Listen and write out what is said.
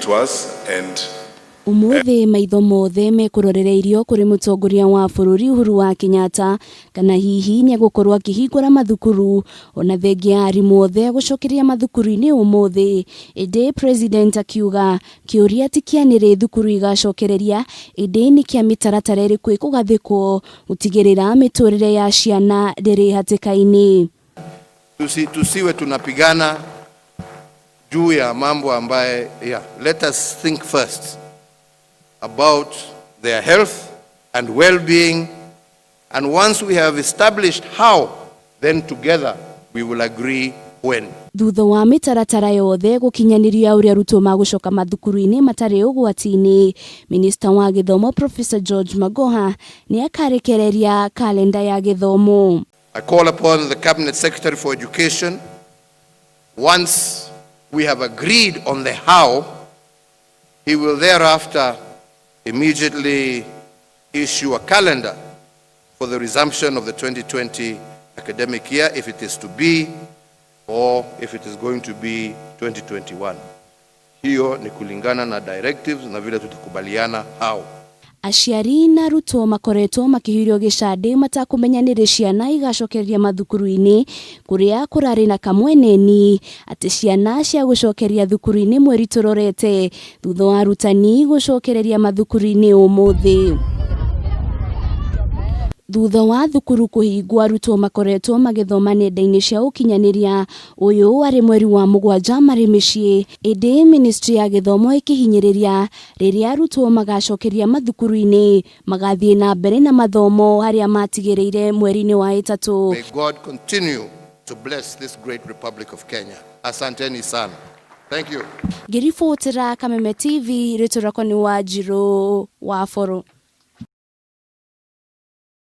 to us and umuthi maitho mothe mekurorereirio kuri mutongoria wa bururi Uhuru Kenyatta kana hihi ni gukorwo akihingura mathukuru ona thengia arimu othe gucokeria mathukuru-ini umuthi indi president akiuga kiuria tikianire thukuru igacokereria indi ni kia mitaratara iriku ikugathikwo gutigirira miturire ya ciana ndiri hatika-ini. Tusiwe tunapigana juu ya mambo ambaye let us think first about their health and well-being, and once we have established how, then together we will agree when. Thutha wa mitaratara yothe gukinyaniria uria arutwo magucoka mathukuru-ini matari ugwati-ini, Minister wa Githomo Professor George Magoha ni akarekereria kalenda ya githomo. I call upon the Cabinet Secretary for Education, once we have agreed on the how, he will thereafter immediately issue a calendar for the resumption of the 2020 academic year, if it is to be, or if it is going to be 2021. Hiyo ni kulingana na directives na vile tutakubaliana how. Aciari na arutwo makoretwo makihirio gicande matakumenyanire ciana igacokereria mathukuru-ini kuria kurari na kamweneni ati ciana cia gucokeria thukuru-ini mweri turorete thutha wa arutani gucokereria mathukuru-ini umuthi. Thutha wa thukuru kuhingwo arutwo makoretwo magithoma nenda-ini cia ukinyaniria uyu ari mweri wa mugwanja mari micii indi ministry ya githomo ikihinyiriria riria arutwo magacokeria mathukuru-ini magathie na mbere na mathomo haria matigiriire mweri-ini wa itatu. May God continue to bless this great Republic of Kenya. Asanteni sana. Thank you. Ngiribotera Kameme TV, ritu rakwa ni Wanjiru wa Foro.